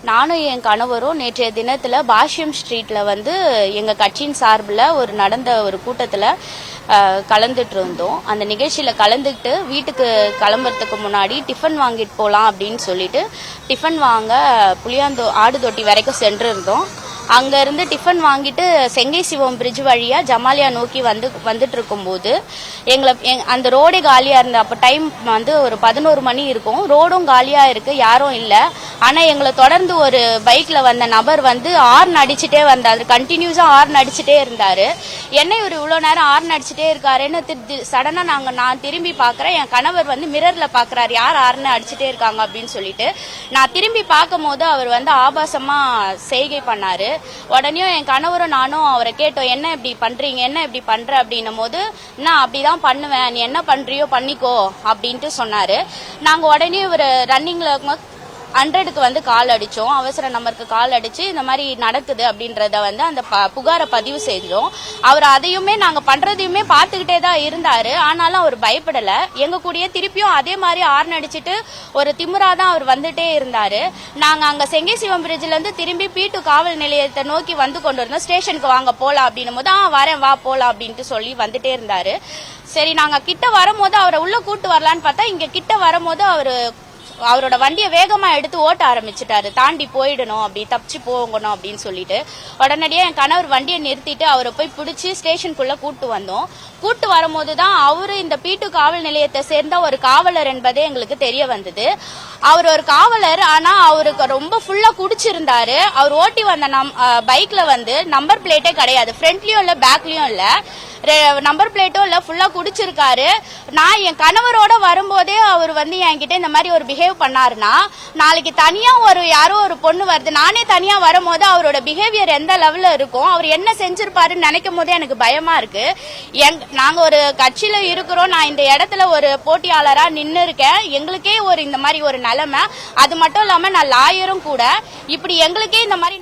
நானும் என் கணவரும் நேற்றைய தினத்துல பாஷ்யம் ஸ்ட்ரீட்ல வந்து எங்க கட்சியின் சார்பில் நடந்த ஒரு கூட்டத்துல கலந்துட்டு இருந்தோம். அந்த நிகழ்ச்சியில கலந்துக்கிட்டு வீட்டுக்கு கிளம்புறதுக்கு முன்னாடி டிஃபன் வாங்கிட்டு போலாம் அப்படின்னு சொல்லிட்டு டிஃபன் வாங்க ஆடு தொட்டி வரைக்கும் சென்று இருந்தோம். அங்க இருந்து டிஃபன் வாங்கிட்டு செங்கை சிவம் பிரிட்ஜ் வழியா ஜமாலியா நோக்கி வந்துட்டு இருக்கும்போது அந்த ரோடே காலியா இருந்த அப்ப டைம் வந்து ஒரு 11 மணி இருக்கும். ரோடும் காலியா இருக்கு, யாரும் இல்ல. ஆனா எங்களை தொடர்ந்து ஒரு பைக்ல வந்த நபர் வந்து ஹார்ன் அடிச்சுட்டே வந்தாரு, கண்டினியூஸா ஹார்ன் அடிச்சுட்டே இருந்தாரு. என்ன இவர் இவ்வளவு நேரம் ஹார்ன் அடிச்சுட்டே இருக்காருன்னு சடனா நான் திரும்பி பாக்குறேன். என் கணவர் வந்து மிரர்ல பாக்குறாரு, யார் ஹார்ன் அடிச்சுட்டே இருக்காங்க அப்படின்னு சொல்லிட்டு. நான் திரும்பி பார்க்கும் போது அவர் வந்து ஆபாசமா செய்கை பண்ணாரு. உடனே என் கணவரும் நானும் அவரை கேட்டோம், என்ன இப்படி பண்றீங்க, என்ன இப்படி பண்ற அப்படின்னும் போது, நான் அப்படிதான் பண்ணுவேன், நீ என்ன பண்றியோ பண்ணிக்கோ அப்படின்ட்டு சொன்னாரு. நாங்க உடனே ஒரு ரன்னிங்ல 100க்கு வந்து கால் அடிச்சோம், அவசர நம்பருக்கு கால் அடிச்சு இந்த மாதிரி நடக்குது அப்படின்றத வந்து அந்த புகாரை பதிவு செய்தோம். அவர் அதையுமே நாங்க பண்றதையுமே பார்த்துக்கிட்டே தான் இருந்தாரு. ஆனாலும் அவர் பயப்படல. எங்க கூடயே திருப்பியும் அதே மாதிரி ஹார்ன் அடிச்சுட்டு ஒரு திமிராதான் அவர் வந்துட்டே இருந்தாரு. நாங்க அங்க செங்கை சிவம் பிரிட்ஜ்ல இருந்து திரும்பி P2 காவல் நிலையத்தை நோக்கி வந்து கொண்டு இருந்தோம். ஸ்டேஷனுக்கு வாங்க போலாம் அப்படின்னும் போது வரேன் வா போலாம் அப்படின்ட்டு சொல்லி வந்துட்டே இருந்தாரு. சரி, நாங்க கிட்ட வரும்போது அவரை உள்ள கூட்டு வரலான்னு பார்த்தா இங்க கிட்ட வரும்போது அவரோட வண்டியை வேகமா எடுத்து ஓட்ட ஆரம்பிச்சுட்டாரு. தாண்டி போயிடணும், அப்படி தப்பிச்சு போகணும் அப்படின்னு சொல்லிட்டு உடனடியா என் கணவர் வண்டியை நிறுத்திட்டு அவரை போய் பிடிச்சி ஸ்டேஷனுக்குள்ள கூட்டு வந்தோம். கூட்டு வரும்போதுதான் அவரு இந்த P2 காவல் நிலையத்தை சேர்ந்த ஒரு காவலர் என்பதே எங்களுக்கு தெரிய வந்தது. அவர் ஒரு காவலர், ஆனா அவருக்கு ரொம்ப ஃபுல்லா குடிச்சிருந்தாரு. அவர் ஓட்டி வந்த பைக்ல வந்து நம்பர் பிளேட்டே கிடையாது, ஃப்ரண்ட்லயும் இல்ல பேக்லயும் இல்ல, நம்பர் பிளேட்டும் இல்ல, ஃபுல்லா குடிச்சிருக்காரு. நான் என் கணவரோட வரும்போதே அவர் வந்து என்கிட்ட இந்த மாதிரி ஒரு பிஹேவ் பண்ணாருன்னா, நாளைக்கு தனியா யாரோ ஒரு பொண்ணு வருது, நானே தனியா வரும்போது அவரோட பிஹேவியர் எந்த லெவல்ல இருக்கும், அவர் என்ன செஞ்சிருப்பாருன்னு நினைக்கும் போதே எனக்கு பயமா இருக்கு. நாங்க ஒரு கட்சியில இருக்கிறோம், நான் இந்த இடத்துல ஒரு போட்டியாளரா நின்னு இருக்கேன், எங்களுக்கே இந்த மாதிரி ஒரு நிலைமை. அது மட்டும் இல்லாம நான் லாயரும் கூட. இப்படி எங்களுக்கே இந்த மாதிரி